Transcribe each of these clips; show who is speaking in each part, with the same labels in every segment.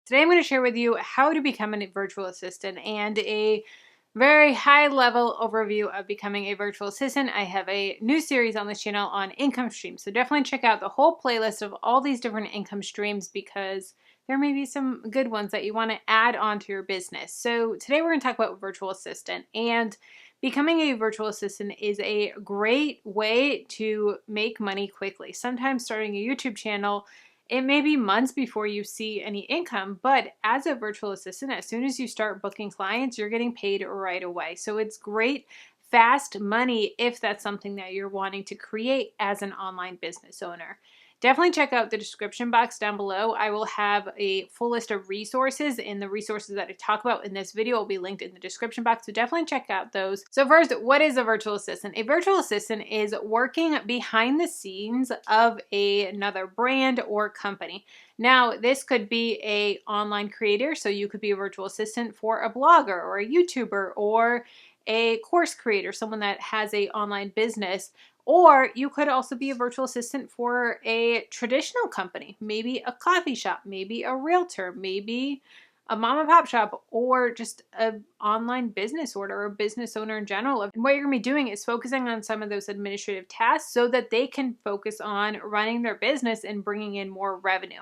Speaker 1: Today I'm going to share with you how to become a virtual assistant and a very high level overview of becoming a virtual assistant. I have a new series on this channel on income streams, so definitely check out the whole playlist of all these different income streams because there may be some good ones that you want to add onto your business. So today we're going to talk about virtual assistant, and becoming a virtual assistant is a great way to make money quickly. Sometimes starting a YouTube channel, it may be months before you see any income, but as a virtual assistant, as soon as you start booking clients, you're getting paid right away. So it's great, fast money if that's something that you're wanting to create as an online business owner. Definitely check out the description box down below. I will have a full list of resources, and the resources that I talk about in this video will be linked in the description box, so definitely check out those. So first, what is a virtual assistant? A virtual assistant is working behind the scenes of another brand or company. Now, this could be an online creator, so you could be a virtual assistant for a blogger or a YouTuber or a course creator, someone that has an online business. Or you could also be a virtual assistant for a traditional company, maybe a coffee shop, maybe a realtor, maybe a mom and pop shop, or just an online business owner or a business owner in general. And what you're going to be doing is focusing on some of those administrative tasks so that they can focus on running their business and bringing in more revenue.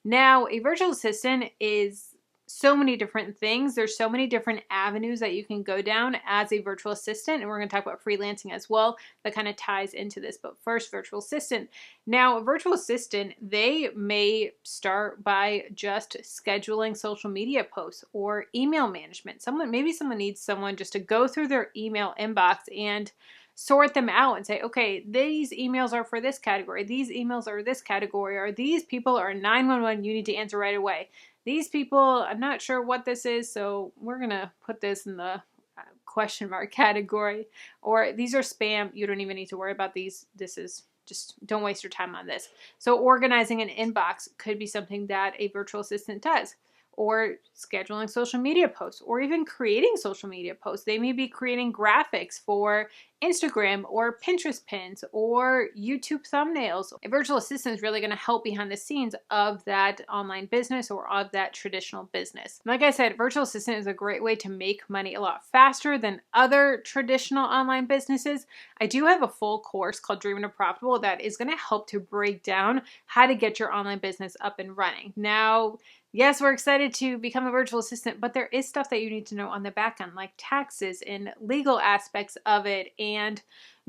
Speaker 1: Now, a virtual assistant is so many different things. There's so many different avenues that you can go down as a virtual assistant, and we're going to talk about freelancing as well. That kind of ties into this, but first, virtual assistant. Now, a virtual assistant, they may start by just scheduling social media posts or email management. Maybe someone needs someone just to go through their email inbox and sort them out and say, okay, these emails are for this category, these emails are this category, or these people are 911, you need to answer right away. These people, I'm not sure what this is, so we're going to put this in the question mark category. Or these are spam, you don't even need to worry about these. This is just, don't waste your time on this. So organizing an inbox could be something that a virtual assistant does. Or scheduling social media posts, or even creating social media posts. They may be creating graphics for Instagram or Pinterest pins or YouTube thumbnails. A virtual assistant is really going to help behind the scenes of that online business or of that traditional business. Like I said, virtual assistant is a great way to make money a lot faster than other traditional online businesses. I do have a full course called Dreaming to Profitable that is going to help to break down how to get your online business up and running. Now, yes, we're excited to become a virtual assistant, but there is stuff that you need to know on the back end, like taxes and legal aspects of it and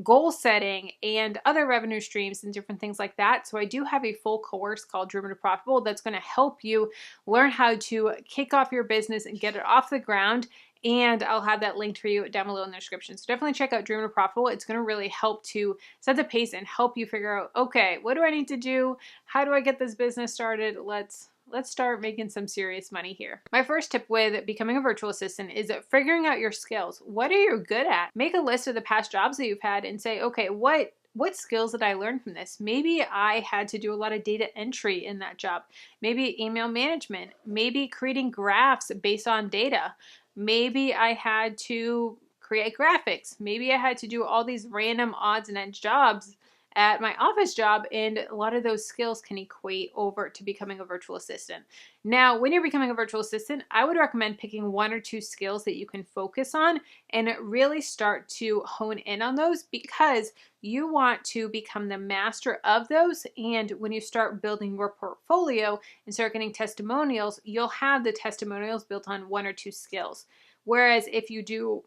Speaker 1: goal setting and other revenue streams and different things like that. So I do have a full course called Dreaming to Profitable that's going to help you learn how to kick off your business and get it off the ground. And I'll have that linked for you down below in the description. So definitely check out Dreaming to Profitable. It's going to really help to set the pace and help you figure out, okay, what do I need to do? How do I get this business started? Let's start making some serious money here. My first tip with becoming a virtual assistant is figuring out your skills. What are you good at? Make a list of the past jobs that you've had and say, okay, what skills did I learn from this? Maybe I had to do a lot of data entry in that job. Maybe email management. Maybe creating graphs based on data. Maybe I had to create graphics. Maybe I had to do all these random odds and ends jobs at my office job, and a lot of those skills can equate over to becoming a virtual assistant. Now, when you're becoming a virtual assistant, I would recommend picking 1 or 2 skills that you can focus on and really start to hone in on those, because you want to become the master of those. And when you start building your portfolio and start getting testimonials, you'll have the testimonials built on 1 or 2 skills. Whereas if you do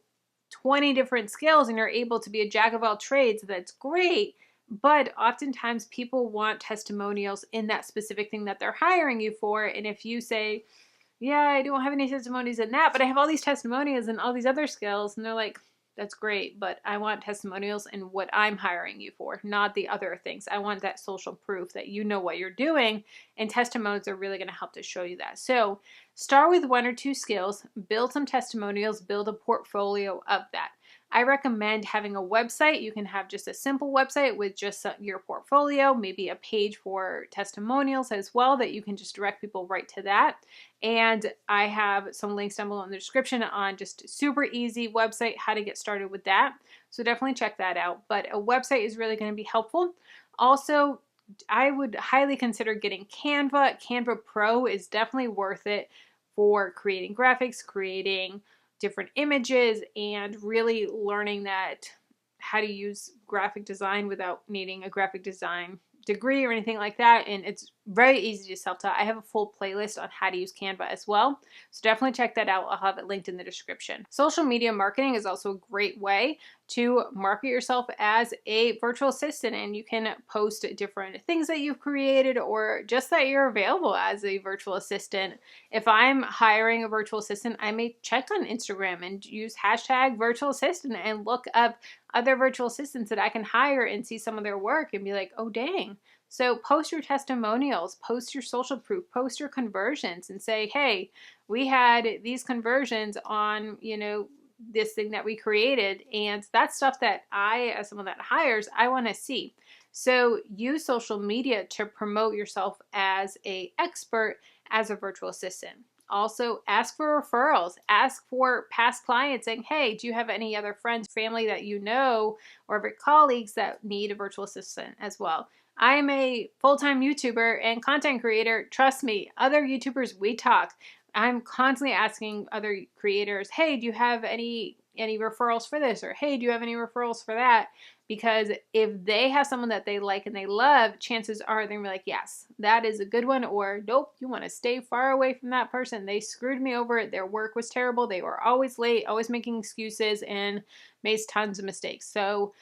Speaker 1: 20 different skills and you're able to be a jack of all trades, that's great. But oftentimes people want testimonials in that specific thing that they're hiring you for. And if you say, yeah, I don't have any testimonies in that, but I have all these testimonials and all these other skills, and they're like, that's great, but I want testimonials in what I'm hiring you for, not the other things. I want that social proof that you know what you're doing, and testimonials are really going to help to show you that. So start with 1 or 2 skills, build some testimonials, build a portfolio of that. I recommend having a website. You can have just a simple website with just your portfolio, maybe a page for testimonials as well that you can just direct people right to that. And I have some links down below in the description on just super easy website, how to get started with that. So definitely check that out. But a website is really going to be helpful. Also, I would highly consider getting Canva. Canva Pro is definitely worth it for creating graphics, creating different images, and really learning that how to use graphic design without needing a graphic design degree or anything like that. And it's very easy to self-taught. I have a full playlist on how to use Canva as well. So definitely check that out. I'll have it linked in the description. Social media marketing is also a great way to market yourself as a virtual assistant, and you can post different things that you've created or just that you're available as a virtual assistant. If I'm hiring a virtual assistant, I may check on Instagram and use hashtag virtual assistant and look up other virtual assistants that I can hire and see some of their work and be like, oh dang. So post your testimonials, post your social proof, post your conversions and say, hey, we had these conversions on, this thing that we created. And that's stuff that I, as someone that hires, I want to see. So use social media to promote yourself as an expert as a virtual assistant. Also, ask for referrals. Ask for past clients saying, hey, do you have any other friends, family that you know, or colleagues that need a virtual assistant as well? I am a full-time YouTuber and content creator. Trust me, other YouTubers, we talk. I'm constantly asking other creators, hey, do you have any referrals for this? Or hey, do you have any referrals for that? Because if they have someone that they like and they love, chances are they're gonna be like, yes, that is a good one. Or nope, you want to stay far away from that person. They screwed me over. Their work was terrible. They were always late, always making excuses, and made tons of mistakes. So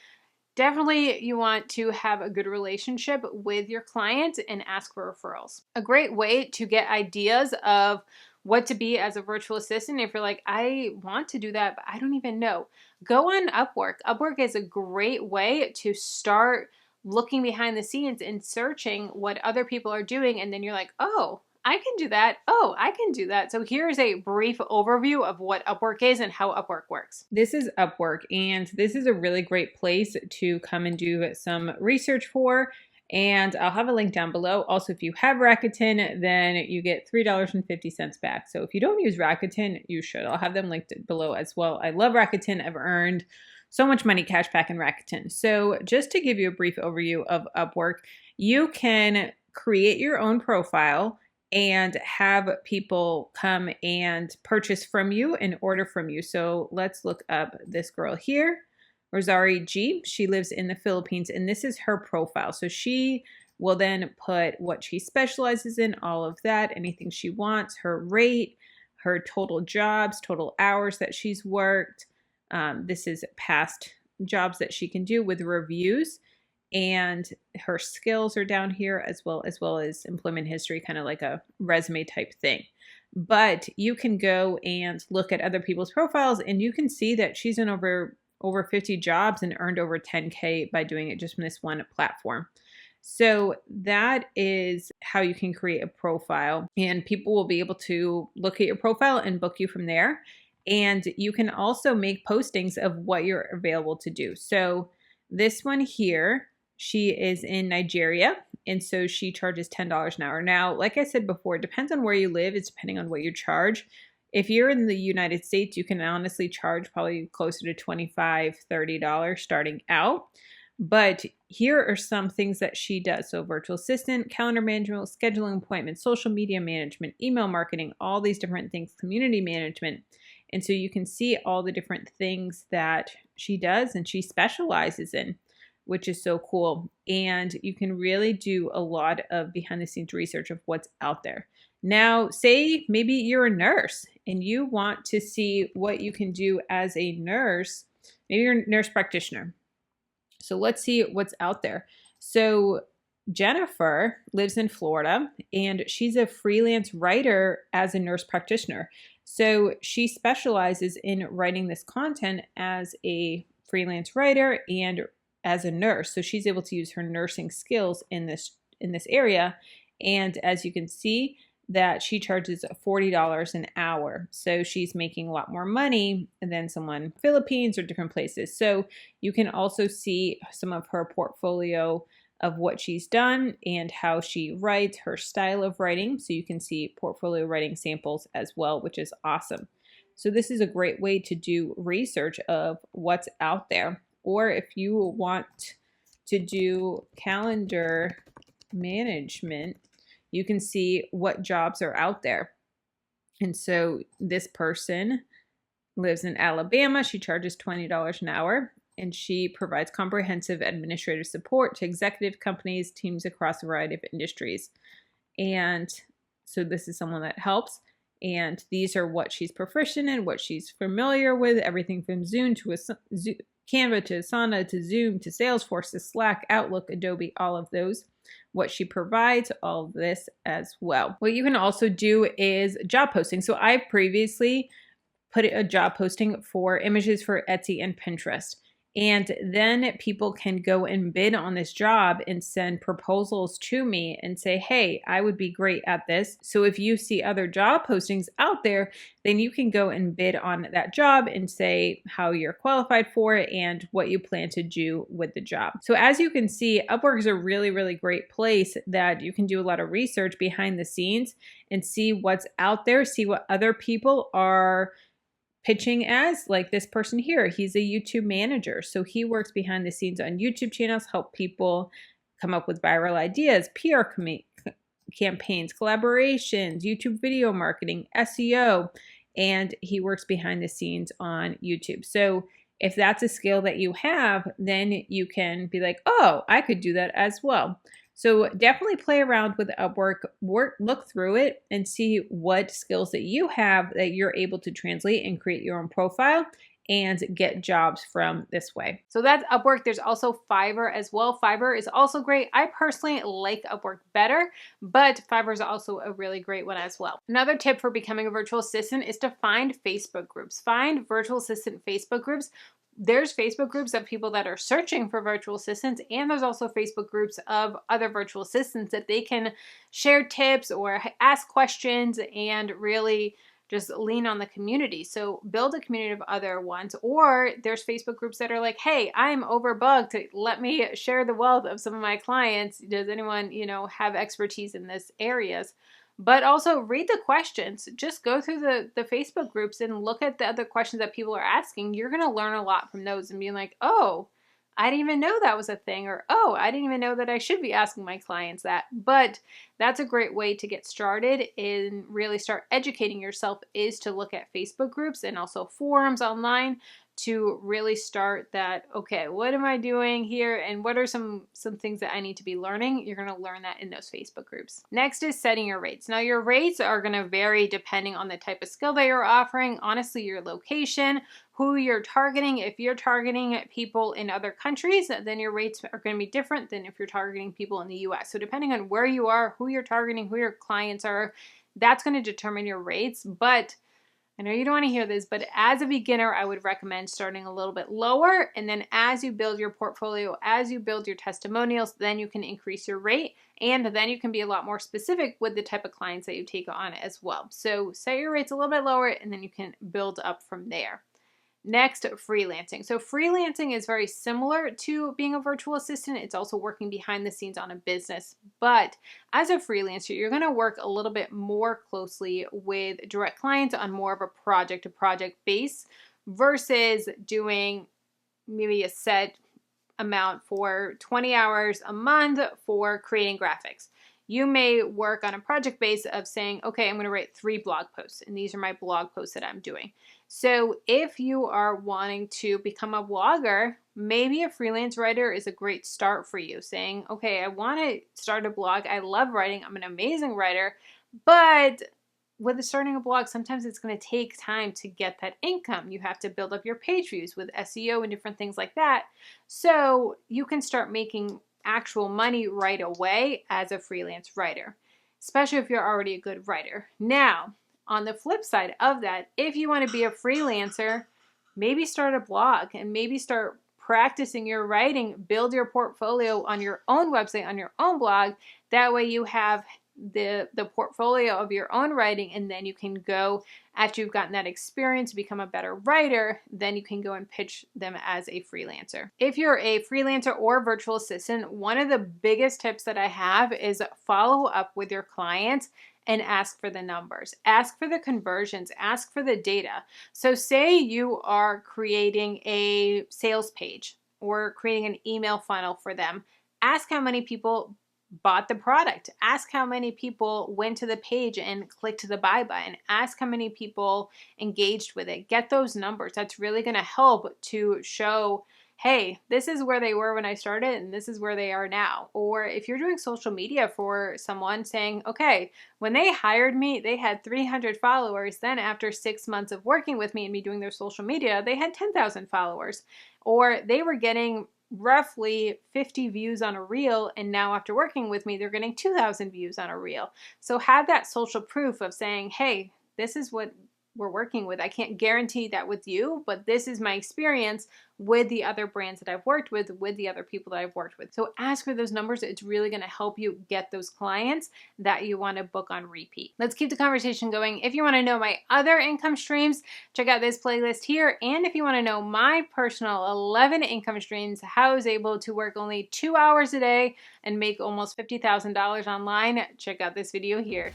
Speaker 1: definitely you want to have a good relationship with your client and ask for referrals. A great way to get ideas of what to be as a virtual assistant, if you're like, I want to do that, but I don't even know, go on Upwork. Upwork is a great way to start looking behind the scenes and searching what other people are doing. And then you're like, oh, I can do that. Oh, I can do that. So here's a brief overview of what Upwork is and how Upwork works.
Speaker 2: This is Upwork, and this is a really great place to come and do some research for. And I'll have a link down below. Also, if you have Rakuten, then you get $3.50 back. So if you don't use Rakuten, you should. I'll have them linked below as well. I love Rakuten. I've earned so much money cash back in Rakuten. So just to give you a brief overview of Upwork, you can create your own profile and have people come and purchase from you and order from you. So let's look up this girl here, Rosari G. She lives in the Philippines, and this is her profile. So she will then put what she specializes in, all of that, anything she wants, her rate, her total jobs, total hours that she's worked. This is past jobs that she can do with reviews. And her skills are down here as well as employment history, kind of like a resume type thing. But you can go and look at other people's profiles, and you can see that she's in over 50 jobs and earned over 10K by doing it just from this one platform. So that is how you can create a profile, and people will be able to look at your profile and book you from there. And you can also make postings of what you're available to do. So this one here, she is in Nigeria, and so she charges $10 an hour. Now, like I said before, it depends on where you live. It's depending on what you charge. If you're in the United States, you can honestly charge probably closer to $25, $30 starting out. But here are some things that she does. So virtual assistant, calendar management, scheduling appointments, social media management, email marketing, all these different things, community management. And so you can see all the different things that she does and she specializes in, which is so cool. And you can really do a lot of behind the scenes research of what's out there. Now, say maybe you're a nurse and you want to see what you can do as a nurse. Maybe you're a nurse practitioner. So let's see what's out there. So Jennifer lives in Florida, and she's a freelance writer as a nurse practitioner. So she specializes in writing this content as a freelance writer and as a nurse. So she's able to use her nursing skills in this area. And as you can see, that she charges $40 an hour. So she's making a lot more money than someone in the Philippines or different places. So you can also see some of her portfolio of what she's done and how she writes, her style of writing. So you can see portfolio writing samples as well, which is awesome. So this is a great way to do research of what's out there. Or if you want to do calendar management, you can see what jobs are out there. And so this person lives in Alabama. She charges $20 an hour, and she provides comprehensive administrative support to executive companies, teams across a variety of industries. And so this is someone that helps. And these are what she's proficient in, what she's familiar with, everything from Zoom to Canva to Asana to Zoom to Salesforce to Slack, Outlook, Adobe, all of those. What she provides, all of this as well. What you can also do is job posting. So I've previously put a job posting for images for Etsy and Pinterest. And then people can go and bid on this job and send proposals to me and say, hey, I would be great at this. So if you see other job postings out there, then you can go and bid on that job and say how you're qualified for it and what you plan to do with the job. So as you can see, Upwork is a really, really great place that you can do a lot of research behind the scenes and see what's out there, see what other people are pitching as. Like this person here, he's a YouTube manager. So he works behind the scenes on YouTube channels, help people come up with viral ideas, PR campaigns, collaborations, YouTube video marketing, SEO, and he works behind the scenes on YouTube. So if that's a skill that you have, then you can be like, oh, I could do that as well. So definitely play around with Upwork, look through it and see what skills that you have that you're able to translate and create your own profile and get jobs from this way.
Speaker 1: So that's Upwork. There's also Fiverr as well. Fiverr is also great. I personally like Upwork better, but Fiverr is also a really great one as well. Another tip for becoming a virtual assistant is to find Facebook groups. Find virtual assistant Facebook groups. There's Facebook groups of people that are searching for virtual assistants, and there's also Facebook groups of other virtual assistants that they can share tips or ask questions and really just lean on the community. So build a community of other ones, or there's Facebook groups that are like, hey, I'm overbooked. Let me share the wealth of some of my clients. Does anyone, have expertise in this areas? But also read the questions. Just go through the Facebook groups and look at the other questions that people are asking. You're going to learn a lot from those and being like, oh, I didn't even know that was a thing, or oh, I didn't even know that I should be asking my clients that. But that's a great way to get started and really start educating yourself, is to look at Facebook groups and also forums online to really start that, okay, what am I doing here and what are some things that I need to be learning? You're going to learn that in those Facebook groups. Next is setting your rates. Now your rates are going to vary depending on the type of skill that you're offering, honestly, your location, who you're targeting. If you're targeting people in other countries, then your rates are going to be different than if you're targeting people in the US. So depending on where you are, who you're targeting, who your clients are, that's going to determine your rates. But I know you don't want to hear this, but as a beginner, I would recommend starting a little bit lower. And then as you build your portfolio, as you build your testimonials, then you can increase your rate. And then you can be a lot more specific with the type of clients that you take on as well. So set your rates a little bit lower and then you can build up from there. Next, freelancing. So freelancing is very similar to being a virtual assistant. It's also working behind the scenes on a business. But as a freelancer, you're going to work a little bit more closely with direct clients on more of a project-to-project base versus doing maybe a set amount for 20 hours a month for creating graphics. You may work on a project base of saying, okay, I'm going to write 3 blog posts, and these are my blog posts that I'm doing. So if you are wanting to become a blogger, maybe a freelance writer is a great start for you, saying, okay, I want to start a blog. I love writing. I'm an amazing writer. But with starting a blog, sometimes it's going to take time to get that income. You have to build up your page views with SEO and different things like that. So you can start making actual money right away as a freelance writer, especially if you're already a good writer. Now, on the flip side of that, if you want to be a freelancer, maybe start a blog and maybe start practicing your writing, build your portfolio on your own website, on your own blog. That way you have the portfolio of your own writing, and then you can go, after you've gotten that experience to become a better writer, then you can go and pitch them as a freelancer. If you're a freelancer or virtual assistant, one of the biggest tips that I have is follow up with your clients and ask for the numbers, ask for the conversions, ask for the data. So say you are creating a sales page or creating an email funnel for them. Ask how many people bought the product. Ask how many people went to the page and clicked the buy button. Ask how many people engaged with it. Get those numbers. That's really going to help to show, hey, this is where they were when I started and this is where they are now. Or if you're doing social media for someone, saying, okay, when they hired me, they had 300 followers. Then after 6 months of working with me and me doing their social media, they had 10,000 followers. Or they were getting roughly 50 views on a reel, and now after working with me, they're getting 2,000 views on a reel. So have that social proof of saying, hey, this is what we're working with. I can't guarantee that with you, but this is my experience with the other brands that I've worked with the other people that I've worked with. So ask for those numbers. It's really going to help you get those clients that you want to book on repeat. Let's keep the conversation going. If you want to know my other income streams, check out this playlist here. And if you want to know my personal 11 income streams, how I was able to work only 2 hours a day and make almost $50,000 online, check out this video here.